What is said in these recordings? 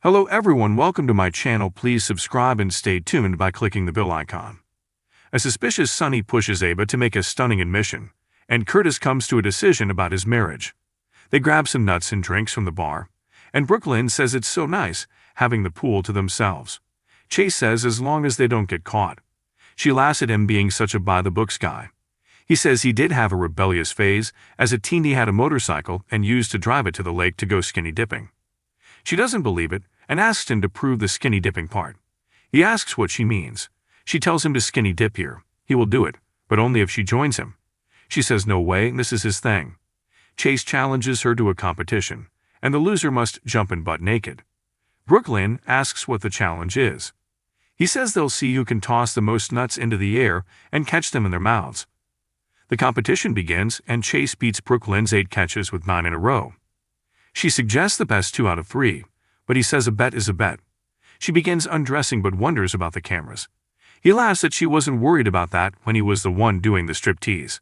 Hello everyone, welcome to my channel. Please subscribe and stay tuned by clicking the bell icon. A suspicious Sonny pushes Ava to make a stunning admission, and Curtis comes to a decision about his marriage. They grab some nuts and drinks from the bar, and Brooklyn says it's so nice having the pool to themselves. Chase says as long as they don't get caught. She laughs at him being such a by-the-books guy. He says he did have a rebellious phase. As a teen he had a motorcycle and used to drive it to the lake to go skinny dipping. She doesn't believe it and asks him to prove the skinny dipping part. He asks what she means. She tells him to skinny dip here. He will do it, but only if she joins him. She says no way, this is his thing. Chase challenges her to a competition, and the loser must jump in butt naked. Brooklyn asks what the challenge is. He says they'll see who can toss the most nuts into the air and catch them in their mouths. The competition begins, and Chase beats Brooklyn's 8 catches with 9 in a row. She suggests the best 2 out of 3, but he says a bet is a bet. She begins undressing but wonders about the cameras. He laughs that she wasn't worried about that when he was the one doing the striptease.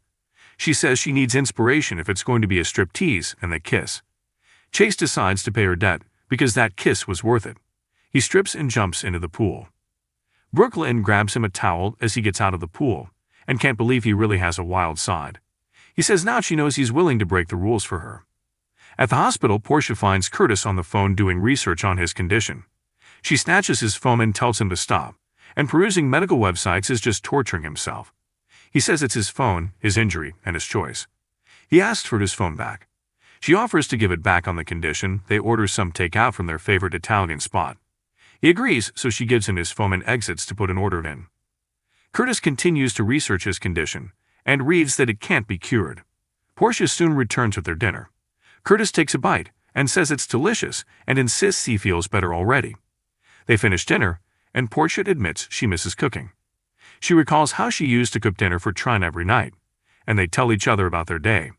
She says she needs inspiration if it's going to be a striptease, and they kiss. Chase decides to pay her debt because that kiss was worth it. He strips and jumps into the pool. Brooklyn grabs him a towel as he gets out of the pool and can't believe he really has a wild side. He says now she knows he's willing to break the rules for her. At the hospital, Portia finds Curtis on the phone doing research on his condition. She snatches his phone and tells him to stop, and perusing medical websites is just torturing himself. He says it's his phone, his injury, and his choice. He asks for his phone back. She offers to give it back on the condition they order some takeout from their favorite Italian spot. He agrees, so she gives him his phone and exits to put an order in. Curtis continues to research his condition and reads that it can't be cured. Portia soon returns with their dinner. Curtis takes a bite and says it's delicious and insists he feels better already. They finish dinner, and Portia admits she misses cooking. She recalls how she used to cook dinner for Trine every night, and they tell each other about their day.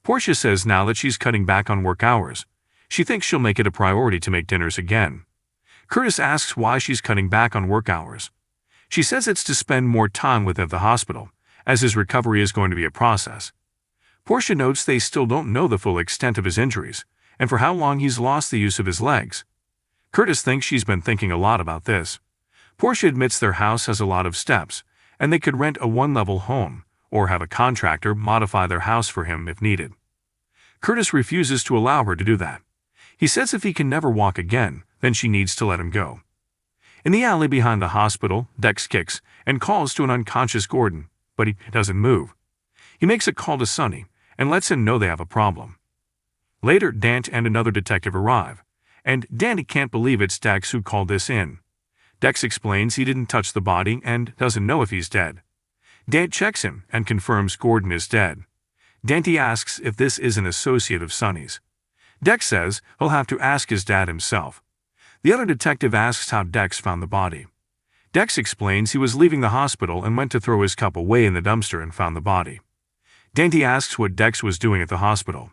Portia says now that she's cutting back on work hours, she thinks she'll make it a priority to make dinners again. Curtis asks why she's cutting back on work hours. She says it's to spend more time with him at the hospital, as his recovery is going to be a process. Portia notes they still don't know the full extent of his injuries and for how long he's lost the use of his legs. Curtis thinks she's been thinking a lot about this. Portia admits their house has a lot of steps, and they could rent a 1-level home or have a contractor modify their house for him if needed. Curtis refuses to allow her to do that. He says if he can never walk again, then she needs to let him go. In the alley behind the hospital, Dex kicks and calls to an unconscious Gordon, but he doesn't move. He makes a call to Sonny and lets him know they have a problem. Later, Dant and another detective arrive, and Danny can't believe it's Dex who called this in. Dex explains he didn't touch the body and doesn't know if he's dead. Dant checks him and confirms Gordon is dead. Dante asks if this is an associate of Sonny's. Dex says he'll have to ask his dad himself. The other detective asks how Dex found the body. Dex explains he was leaving the hospital and went to throw his cup away in the dumpster and found the body. Dante asks what Dex was doing at the hospital.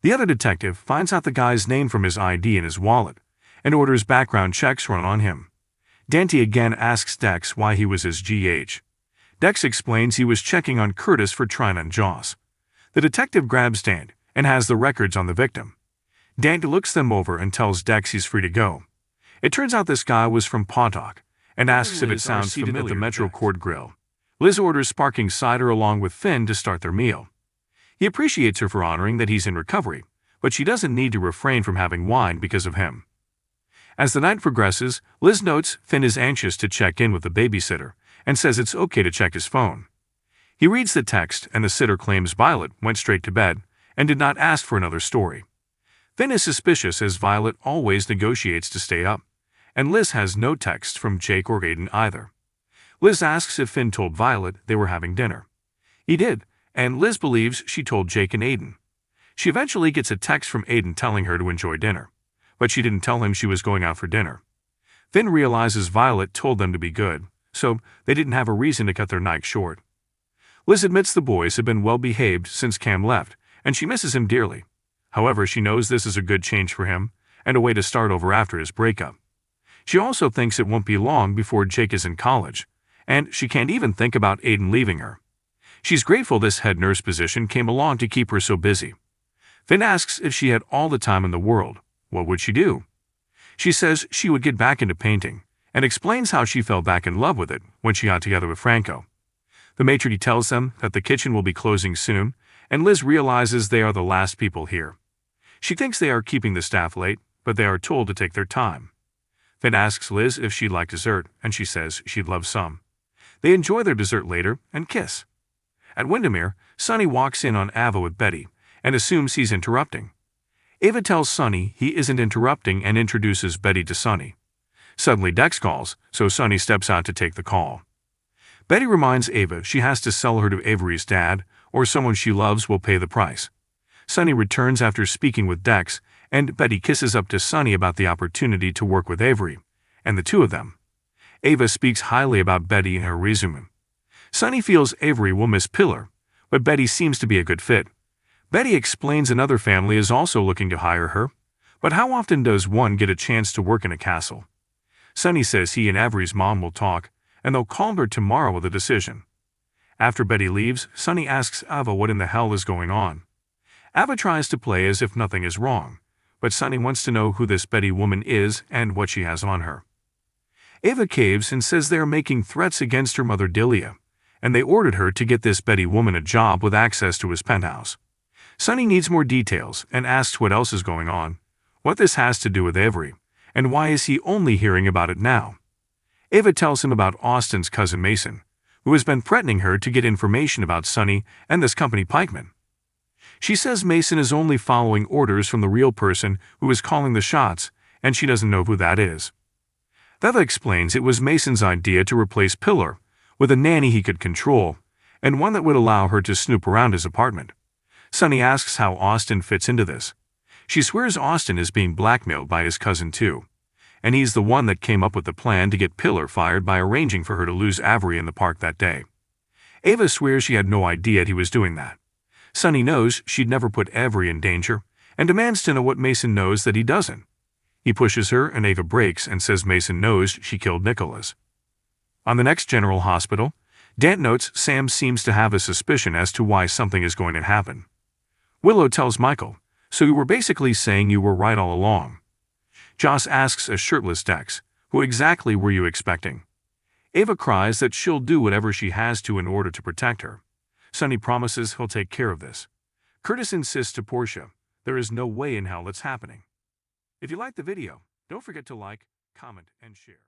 The other detective finds out the guy's name from his ID in his wallet and orders background checks run on him. Dante again asks Dex why he was his GH. Dex explains he was checking on Curtis for Trine and Joss. The detective grabs Dante and has the records on the victim. Dante looks them over and tells Dex he's free to go. It turns out this guy was from Pontoc and asks if it sounds familiar at the Metro Court Grill. Liz orders sparkling cider along with Finn to start their meal. He appreciates her for honoring that he's in recovery, but she doesn't need to refrain from having wine because of him. As the night progresses, Liz notes Finn is anxious to check in with the babysitter and says it's okay to check his phone. He reads the text and the sitter claims Violet went straight to bed and did not ask for another story. Finn is suspicious as Violet always negotiates to stay up, and Liz has no text from Jake or Aiden either. Liz asks if Finn told Violet they were having dinner. He did, and Liz believes she told Jake and Aiden. She eventually gets a text from Aiden telling her to enjoy dinner, but she didn't tell him she was going out for dinner. Finn realizes Violet told them to be good, so they didn't have a reason to cut their night short. Liz admits the boys have been well behaved since Cam left, and she misses him dearly. However, she knows this is a good change for him and a way to start over after his breakup. She also thinks it won't be long before Jake is in college, and she can't even think about Aiden leaving her. She's grateful this head nurse position came along to keep her so busy. Finn asks if she had all the time in the world, what would she do? She says she would get back into painting and explains how she fell back in love with it when she got together with Franco. The maitre d' tells them that the kitchen will be closing soon, and Liz realizes they are the last people here. She thinks they are keeping the staff late, but they are told to take their time. Then asks Liz if she'd like dessert, and she says she'd love some. They enjoy their dessert later and kiss. At Windermere, Sonny walks in on Ava with Betty and assumes he's interrupting. Ava tells Sonny he isn't interrupting and introduces Betty to Sonny. Suddenly Dex calls, so Sonny steps out to take the call. Betty reminds Ava she has to sell her to Avery's dad, or someone she loves will pay the price. Sonny returns after speaking with Dex, and Betty kisses up to Sonny about the opportunity to work with Avery, and the two of them. Ava speaks highly about Betty in her resume. Sonny feels Avery will miss Pillar, but Betty seems to be a good fit. Betty explains another family is also looking to hire her, but how often does one get a chance to work in a castle? Sonny says he and Avery's mom will talk, and they'll call her tomorrow with a decision. After Betty leaves, Sonny asks Ava what in the hell is going on. Ava tries to play as if nothing is wrong, but Sonny wants to know who this Betty woman is and what she has on her. Ava caves and says they are making threats against her mother Delia, and they ordered her to get this Betty woman a job with access to his penthouse. Sonny needs more details and asks what else is going on, what this has to do with Avery, and why is he only hearing about it now. Ava tells him about Austin's cousin Mason, who has been threatening her to get information about Sonny and this company pikeman. She says Mason is only following orders from the real person who is calling the shots, and she doesn't know who that is. Veva explains it was Mason's idea to replace Pillar with a nanny he could control, and one that would allow her to snoop around his apartment. Sonny asks how Austin fits into this. She swears Austin is being blackmailed by his cousin too, and he's the one that came up with the plan to get Pillar fired by arranging for her to lose Avery in the park that day. Ava swears she had no idea he was doing that. Sonny knows she'd never put Avery in danger, and demands to know what Mason knows that he doesn't. He pushes her and Ava breaks and says Mason knows she killed Nicholas. On the next General Hospital, Dant notes Sam seems to have a suspicion as to why something is going to happen. Willow tells Michael, "So you were basically saying you were right all along." Joss asks a shirtless Dex, "Who exactly were you expecting?" Ava cries that she'll do whatever she has to in order to protect her. Sonny promises he'll take care of this. Curtis insists to Portia, "There is no way in hell it's happening." If you liked the video, don't forget to like, comment, and share.